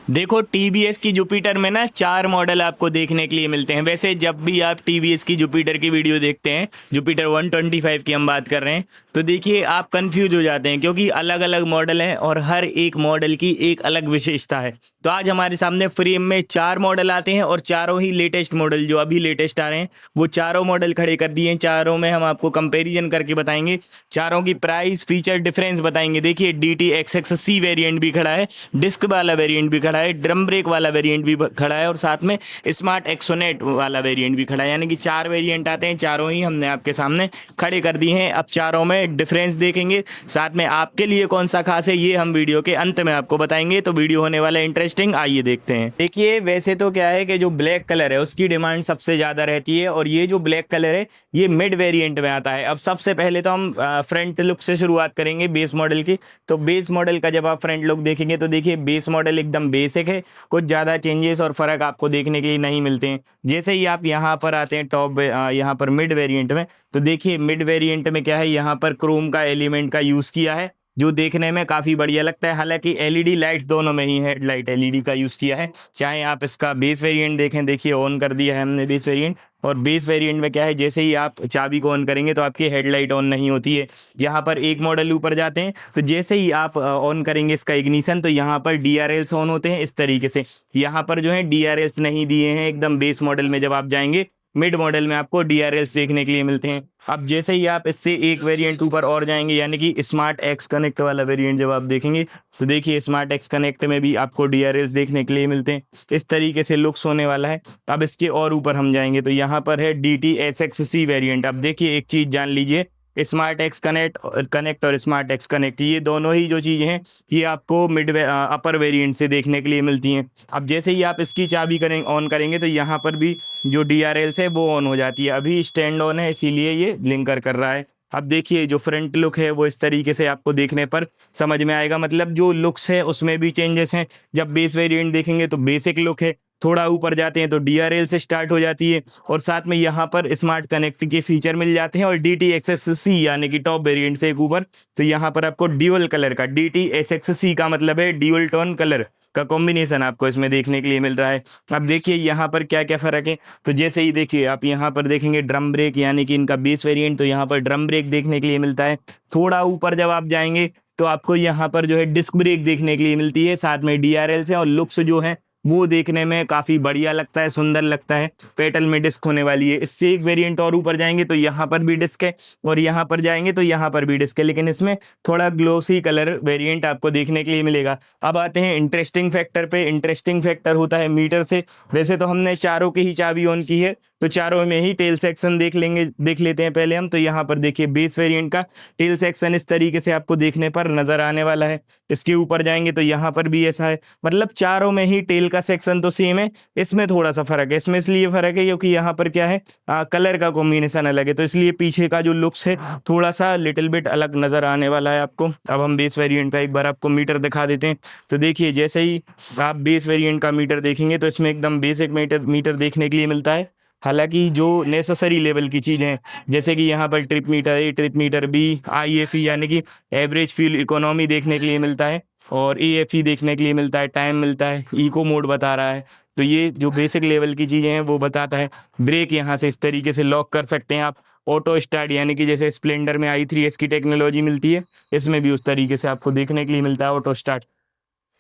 देखो टीवीएस की जुपिटर में ना 4 मॉडल आपको देखने के लिए मिलते हैं। वैसे जब भी आप टीवीएस की जुपिटर की वीडियो देखते हैं, जुपिटर 125 की हम बात कर रहे हैं, तो देखिए आप कंफ्यूज हो जाते हैं क्योंकि अलग अलग मॉडल हैं और हर एक मॉडल की एक अलग विशेषता है। तो आज हमारे सामने फ्रेम में 4 मॉडल आते हैं और चारों ही लेटेस्ट मॉडल जो अभी लेटेस्ट आ रहे हैं वो चारों मॉडल खड़े कर दिए हैं। चारों में हम आपको कंपेरिजन करके बताएंगे, चारों की प्राइस फीचर डिफरेंस बताएंगे। देखिए DT XXC वेरिएंट भी खड़ा है, डिस्क वाला वेरिएंट भी खड़ा है, ड्रम ब्रेक वाला वेरिएंट भी खड़ा है और साथ में स्मार्ट एक्सोनेट वाला वेरिएंट भी खड़ा है। यानी कि 4 वेरिएंट आते हैं, चारों ही हमने आपके सामने खड़े कर दिए हैं। अब चारों में डिफरेंस देखेंगे, साथ में आपके लिए कौन सा खास है ये हम वीडियो के अंत में आपको बताएंगे। तो वीडियो होने वाला है इंटरेस्टिंग, आइए देखते हैं। देखिए वैसे तो क्या है कि जो ब्लैक कलर है उसकी डिमांड सबसे ज़्यादा रहती है और ये जो ब्लैक कलर है ये मिड वेरिएंट में आता है। अब सबसे पहले तो हम फ्रंट लुक से शुरुआत करेंगे बेस मॉडल की। तो बेस मॉडल का जब आप फ्रंट लुक देखेंगे तो देखिए बेस मॉडल एकदम बेसिक है, कुछ ज़्यादा चेंजेस और फ़र्क आपको देखने के लिए नहीं मिलते हैं। जैसे ही आप यहाँ पर आते हैं टॉप यहाँ पर मिड वेरिएंट में, तो देखिए मिड वेरिएंट में क्या है, यहाँ पर क्रोम का एलिमेंट का यूज़ किया है जो देखने में काफ़ी बढ़िया लगता है। हालांकि एलईडी लाइट्स दोनों में ही हेडलाइट एलईडी का यूज़ किया है। चाहे आप इसका बेस वेरिएंट देखें, देखिए ऑन कर दिया है हमने बेस वेरिएंट। और बेस वेरिएंट में क्या है, जैसे ही आप चाबी को ऑन करेंगे तो आपकी हेडलाइट ऑन नहीं होती है। यहाँ पर एक मॉडल ऊपर जाते हैं तो जैसे ही आप ऑन करेंगे इसका इग्निशन तो यहाँ पर DRLs ऑन होते हैं इस तरीके से। यहाँ पर जो है DRLs नहीं दिए हैं एकदम बेस मॉडल में। जब आप जाएंगे मिड मॉडल में आपको DRLs देखने के लिए मिलते हैं। अब जैसे ही आप इससे एक वेरिएंट ऊपर और जाएंगे यानी कि स्मार्ट एक्स कनेक्ट वाला वेरिएंट जब आप देखेंगे तो देखिए स्मार्ट एक्स कनेक्ट में भी आपको DRLs देखने के लिए मिलते हैं। इस तरीके से लुक्स होने वाला है। अब इसके और ऊपर हम जाएंगे तो यहाँ पर है DT SXC वेरिएंट। अब देखिए एक चीज़ जान लीजिए, स्मार्ट एक्स कनेक्ट और स्मार्ट एक्स कनेक्ट ये दोनों ही जो चीज़ें हैं ये आपको मिड अपर वेरिएंट से देखने के लिए मिलती हैं। अब जैसे ही आप इसकी चाबी ऑन करेंगे तो यहाँ पर भी जो DRLs है वो ऑन हो जाती है। अभी स्टैंड ऑन है इसीलिए ये ब्लिंकर कर रहा है। अब देखिए जो फ्रंट लुक है वो इस तरीके से आपको देखने पर समझ में आएगा, मतलब जो लुक्स है उसमें भी चेंजेस हैं। जब बेस वेरिएंट देखेंगे तो बेसिक लुक है, थोड़ा ऊपर जाते हैं तो DRL से स्टार्ट हो जाती है और साथ में यहाँ पर स्मार्ट कनेक्ट के फीचर मिल जाते हैं। और DT XXC यानी कि टॉप वेरिएंट से एक ऊपर तो यहाँ पर आपको ड्यूअल कलर का DT SXC का मतलब है ड्यूअल टोन कलर का कॉम्बिनेशन आपको इसमें देखने के लिए मिल रहा है। अब देखिए यहाँ पर क्या क्या फ़र्क है। तो जैसे ही देखिए आप यहाँ पर देखेंगे ड्रम ब्रेक यानी कि इनका बेस वेरिएंट, तो यहाँ पर ड्रम ब्रेक देखने के लिए मिलता है। थोड़ा ऊपर जब आप जाएंगे तो आपको यहाँ पर जो है डिस्क ब्रेक देखने के लिए मिलती है, साथ में DRL से। और लुक्स जो है वो देखने में काफ़ी बढ़िया लगता है, सुंदर लगता है। पेटल में डिस्क होने वाली है। इससे एक वेरिएंट और ऊपर जाएंगे तो यहाँ पर भी डिस्क है और यहाँ पर जाएंगे तो यहाँ पर भी डिस्क है, लेकिन इसमें थोड़ा ग्लोसी कलर वेरिएंट आपको देखने के लिए मिलेगा। अब आते हैं इंटरेस्टिंग फैक्टर पे। इंटरेस्टिंग फैक्टर होता है मीटर से। वैसे तो हमने चारों की ही चाबी ऑन की है तो चारों में ही टेल सेक्शन देख लेते हैं पहले हम। तो यहाँ पर देखिए बेस वेरिएंट का टेल सेक्शन इस तरीके से आपको देखने पर नजर आने वाला है। इसके ऊपर जाएंगे तो यहाँ पर भी ऐसा है, मतलब चारों में ही टेल का सेक्शन तो सेम है, इसमें थोड़ा सा फर्क है। इसमें इसलिए फर्क है क्योंकि यहाँ पर क्या है कलर का कॉम्बिनेशन अलग है, तो इसलिए पीछे का जो लुक्स है थोड़ा सा लिटिल बिट अलग नजर आने वाला है आपको। अब हम बेस वेरिएंट का एक बार आपको मीटर दिखा देते हैं। तो देखिए जैसे ही आप बेस वेरिएंट का मीटर देखेंगे तो इसमें एकदम बेसिक मीटर देखने के लिए मिलता है। हालांकि जो नेसेसरी लेवल की चीज़ें हैं जैसे कि यहाँ पर trip meter A, trip meter B, IFE यानी कि एवरेज फ्यूल इकोनॉमी देखने के लिए मिलता है और AFE देखने के लिए मिलता है, टाइम मिलता है, इको मोड बता रहा है। तो ये जो बेसिक लेवल की चीज़ें हैं वो बताता है। ब्रेक यहाँ से इस तरीके से लॉक कर सकते हैं आप। ऑटो स्टार्ट यानी कि जैसे स्प्लेंडर में i3S की टेक्नोलॉजी मिलती है, इसमें भी उस तरीके से आपको देखने के लिए मिलता है ऑटो स्टार्ट।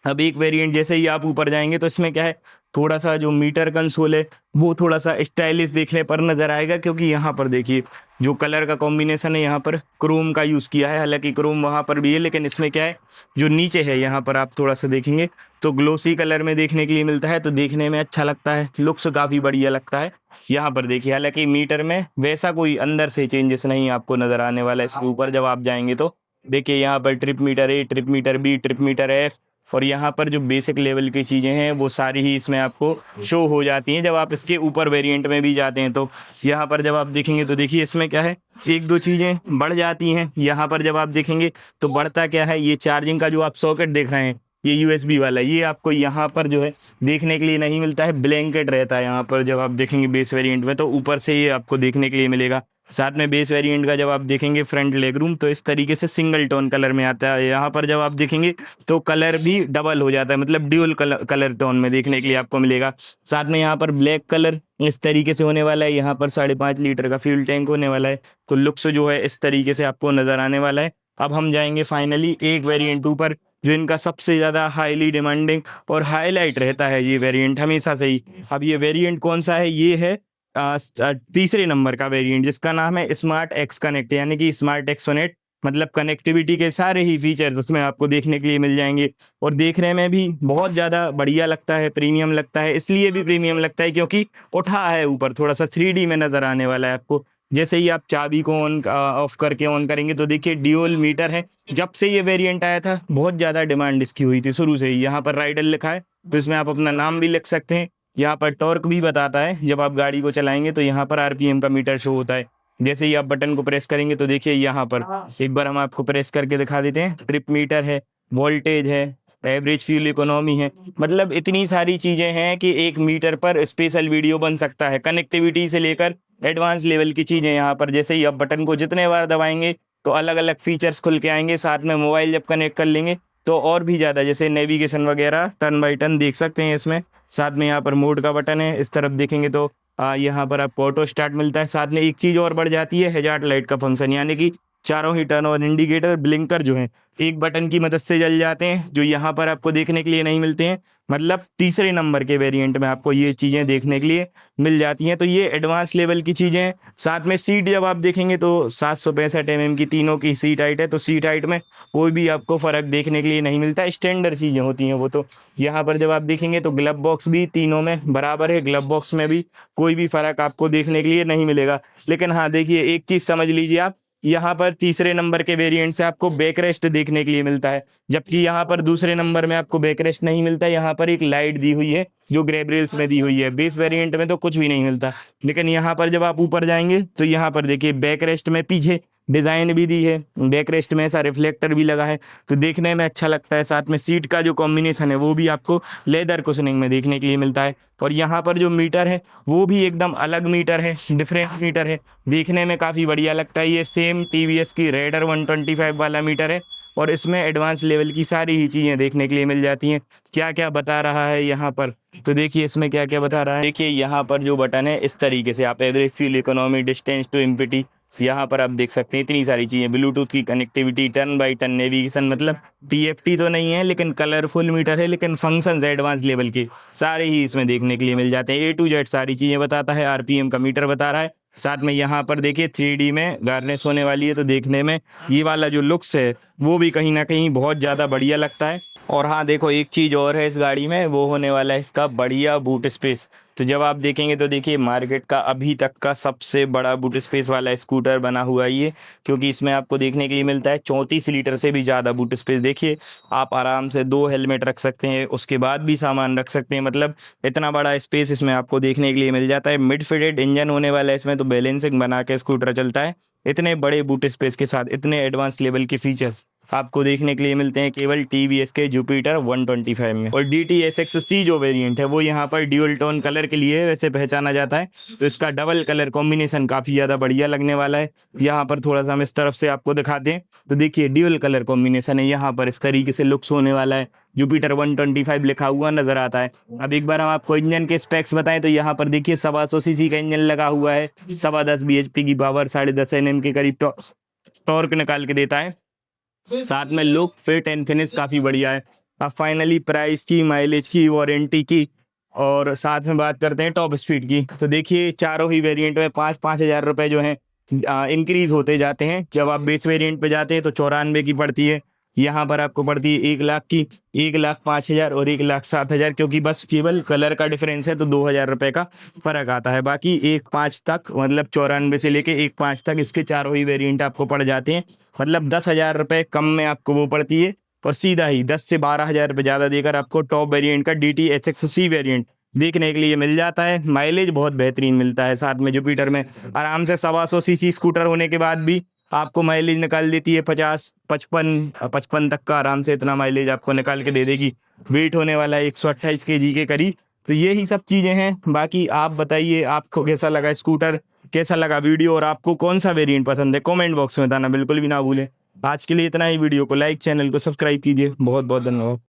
अब एक वेरिएंट जैसे ही आप ऊपर जाएंगे तो इसमें क्या है, थोड़ा सा जो मीटर कंसोल है वो थोड़ा सा स्टाइलिश देखने पर नज़र आएगा, क्योंकि यहाँ पर देखिए जो कलर का कॉम्बिनेशन है यहाँ पर क्रोम का यूज़ किया है। हालांकि क्रोम वहाँ पर भी है लेकिन इसमें क्या है जो नीचे है यहाँ पर आप थोड़ा सा देखेंगे तो ग्लोसी कलर में देखने के लिए मिलता है, तो देखने में अच्छा लगता है, लुक्स काफ़ी बढ़िया लगता है। यहाँ पर देखिए हालांकि मीटर में वैसा कोई अंदर से चेंजेस नहीं आपको नज़र आने वाला है। इसके ऊपर जब आप जाएंगे तो देखिए यहाँ पर trip meter A, trip meter B, trip meter F और यहाँ पर जो बेसिक लेवल की चीज़ें हैं वो सारी ही इसमें आपको शो हो जाती हैं। जब आप इसके ऊपर वेरिएंट में भी जाते हैं तो यहाँ पर जब आप देखेंगे तो देखिए इसमें क्या है, एक दो चीज़ें बढ़ जाती हैं। यहाँ पर जब आप देखेंगे तो बढ़ता क्या है, ये चार्जिंग का जो आप सॉकेट देख रहे हैं ये USB वाला, ये आपको यहाँ पर जो है देखने के लिए नहीं मिलता है, ब्लैंकेट रहता है यहाँ पर। जब आप देखेंगे बेस वेरिएंट में तो ऊपर से ये आपको देखने के लिए मिलेगा। साथ में बेस वेरिएंट का जब आप देखेंगे फ्रंट लेग रूम तो इस तरीके से सिंगल टोन कलर में आता है। यहाँ पर जब आप देखेंगे तो कलर भी डबल हो जाता है, मतलब ड्यूल कलर टोन में देखने के लिए आपको मिलेगा। साथ में यहाँ पर ब्लैक कलर इस तरीके से होने वाला है, यहाँ पर 5.5 लीटर का फ्यूल टैंक होने वाला है। तो लुक्स जो है इस तरीके से आपको नजर आने वाला है। अब हम जाएंगे फाइनली एक वेरिएंट ऊपर, जो इनका सबसे ज़्यादा हाईली डिमांडिंग और हाईलाइट रहता है ये वेरिएंट हमेशा से ही। अब ये वेरिएंट कौन सा है, ये है तीसरे नंबर का वेरिएंट, जिसका नाम है स्मार्ट एक्स कनेक्ट, यानी कि स्मार्ट एक्सोनेट। मतलब कनेक्टिविटी के सारे ही फीचर्स उसमें आपको देखने के लिए मिल जाएंगे, और देखने में भी बहुत ज़्यादा बढ़िया लगता है, प्रीमियम लगता है। इसलिए भी प्रीमियम लगता है क्योंकि उठा है ऊपर, थोड़ा सा 3D में नज़र आने वाला है आपको। जैसे ही आप चाबी को ऑन ऑफ करके ऑन करेंगे तो देखिए ड्यूल मीटर है। जब से ये वेरिएंट आया था बहुत ज़्यादा डिमांड इसकी हुई थी शुरू से ही। यहाँ पर राइडर लिखा है तो इसमें आप अपना नाम भी लिख सकते हैं। यहाँ पर टॉर्क भी बताता है, जब आप गाड़ी को चलाएंगे तो यहाँ पर आरपीएम का मीटर शो होता है। जैसे ही आप बटन को प्रेस करेंगे तो देखिए यहाँ पर एक बार हम आपको प्रेस करके दिखा देते हैं, ट्रिप मीटर है, वोल्टेज है, एवरेज फ्यूल इकोनॉमी है। मतलब इतनी सारी चीज़ें हैं कि एक मीटर पर स्पेशल वीडियो बन सकता है। कनेक्टिविटी से लेकर एडवांस लेवल की चीज़ें यहाँ पर, जैसे ही आप बटन को जितने बार दबाएंगे तो अलग अलग फीचर्स खुल के आएंगे। साथ में मोबाइल जब कनेक्ट कर लेंगे तो और भी ज़्यादा, जैसे नेविगेशन वगैरह टर्न बाई टर्न देख सकते हैं इसमें। साथ में यहाँ पर मोड का बटन है, इस तरफ देखेंगे तो यहाँ पर आपको ऑटो स्टार्ट मिलता है। साथ में एक चीज़ और बढ़ जाती है, हैजार्ड लाइट का फंक्शन, यानी कि चारों ही टर्न और इंडिकेटर ब्लिंकर जो हैं एक बटन की मदद से जल जाते हैं, जो यहाँ पर आपको देखने के लिए नहीं मिलते हैं। मतलब तीसरे नंबर के वेरिएंट में आपको ये चीज़ें देखने के लिए मिल जाती हैं। तो ये एडवांस लेवल की चीज़ें हैं। साथ में सीट जब आप देखेंगे तो 765 mm की तीनों की सीट हाइट है, तो सीट हाइट में कोई भी आपको फ़र्क देखने के लिए नहीं मिलता। स्टैंडर्ड चीज़ें होती हैं वो तो। यहाँ पर जब आप देखेंगे तो ग्लव बॉक्स भी तीनों में बराबर है, ग्लव बॉक्स में भी कोई भी फ़र्क आपको देखने के लिए नहीं मिलेगा। लेकिन हाँ देखिए, एक चीज़ समझ लीजिए आप, यहाँ पर तीसरे नंबर के वेरिएंट से आपको बैकरेस्ट देखने के लिए मिलता है, जबकि यहाँ पर दूसरे नंबर में आपको बैकरेस्ट नहीं मिलता। यहाँ पर एक लाइट दी हुई है जो ग्रैब रेल्स में दी हुई है, बेस वेरिएंट में तो कुछ भी नहीं मिलता। लेकिन यहाँ पर जब आप ऊपर जाएंगे तो यहाँ पर देखिए बैकरेस्ट में पीछे डिज़ाइन भी दी है, बैकरेस्ट में ऐसा रिफ्लेक्टर भी लगा है, तो देखने में अच्छा लगता है। साथ में सीट का जो कॉम्बिनेशन है वो भी आपको लेदर कुशनिंग में देखने के लिए मिलता है। और यहाँ पर जो मीटर है वो भी एकदम अलग मीटर है, डिफरेंट मीटर है, देखने में काफ़ी बढ़िया लगता है। ये सेम टीवीएस की रेडर 125 वाला मीटर है, और इसमें एडवांस लेवल की सारी ही चीज़ें देखने के लिए मिल जाती हैं। क्या क्या बता रहा है यहाँ पर, तो देखिए इसमें क्या क्या बता रहा है। देखिए यहाँ पर जो बटन है इस तरीके से आप average fuel economy, distance to empty, यहाँ पर आप देख सकते हैं इतनी सारी चीज़ें, ब्लूटूथ की connectivity, turn by turn navigation. मतलब टीएफटी तो नहीं है लेकिन कलरफुल मीटर है, लेकिन फंक्शंस एडवांस लेवल के सारे ही इसमें देखने के लिए मिल जाते हैं। A to Z सारी चीज़ें बताता है, आरपीएम का मीटर बता रहा है। साथ में यहाँ पर देखिए 3D में गार्निश होने वाली है, तो देखने में ये वाला जो लुक्स है वो भी कहीं ना कहीं बहुत ज़्यादा बढ़िया लगता है। और हाँ देखो, एक चीज़ और है इस गाड़ी में, वो होने वाला है इसका बढ़िया बूट स्पेस। तो जब आप देखेंगे तो देखिए मार्केट का अभी तक का सबसे बड़ा बूट स्पेस वाला स्कूटर बना हुआ है ये, क्योंकि इसमें आपको देखने के लिए मिलता है 34 लीटर से भी ज़्यादा बूट स्पेस। देखिए आप आराम से 2 हेलमेट रख सकते हैं, उसके बाद भी सामान रख सकते हैं। मतलब इतना बड़ा स्पेस इसमें आपको देखने के लिए मिल जाता है। मिड फिटेड इंजन होने वाला है इसमें, तो बैलेंसिंग बना के स्कूटर चलता है। इतने बड़े बूट स्पेस के साथ इतने एडवांस लेवल के फीचर्स आपको देखने के लिए मिलते हैं केवल टीवीएस के जुपिटर 125 में। और DT-SX-C जो वेरिएंट है वो यहाँ पर ड्यूल टोन कलर के लिए वैसे पहचाना जाता है, तो इसका डबल कलर कॉम्बिनेशन काफ़ी ज़्यादा बढ़िया लगने वाला है। यहाँ पर थोड़ा सा हम इस तरफ से आपको दिखाते हैं, तो देखिए ड्यूल कलर कॉम्बिनेशन है, यहाँ पर इस तरीके से लुक्स होने वाला है। जुपिटर 125 लिखा हुआ नजर आता है। अब एक बार हम आपको इंजन के स्पेक्स बताएं तो यहाँ पर देखिए 125 सीसी का इंजन लगा हुआ है, 10.25 bhp की पावर, 10.5 Nm के करीब टॉर्क निकाल के देता है। साथ में लुक, फिट एंड फिनिश काफ़ी बढ़िया है। अब फाइनली प्राइस की, माइलेज की, वारंटी की, और साथ में बात करते हैं टॉप स्पीड की। तो देखिए चारों ही वेरिएंट में 5-5 हज़ार रुपये जो हैं इंक्रीज़ होते जाते हैं। जब आप बेस वेरिएंट पे जाते हैं तो 94 की पड़ती है, यहाँ पर आपको पड़ती है 1 लाख की, 1,05,000 और 1,07,000, क्योंकि बस केवल कलर का डिफरेंस है तो 2,000 रुपये का फ़र्क आता है। बाकी 1,5 तक, मतलब 94 से लेके 1,5 तक इसके चारों ही वेरिएंट आपको पड़ जाते हैं। मतलब 10,000 रुपये कम में आपको वो पड़ती है, और सीधा ही 10 से 12,000 रुपये ज़्यादा देकर आपको टॉप वेरिएंट का DT-SX-C वेरिएंट देखने के लिए मिल जाता है। माइलेज बहुत बेहतरीन मिलता है। साथ में जुपिटर में आराम से 125 सीसी स्कूटर होने के बाद भी आपको माइलेज निकाल देती है 55 तक का, आराम से इतना माइलेज आपको निकाल के दे देगी। वेट होने वाला है 128 kg के करीब। तो यही सब चीज़ें हैं। बाकी आप बताइए आपको कैसा लगा स्कूटर, कैसा लगा वीडियो और आपको कौन सा वेरिएंट पसंद है कमेंट बॉक्स में बताना बिल्कुल भी ना भूलें। आज के लिए इतना ही, वीडियो को लाइक, चैनल को सब्सक्राइब कीजिए। बहुत बहुत धन्यवाद।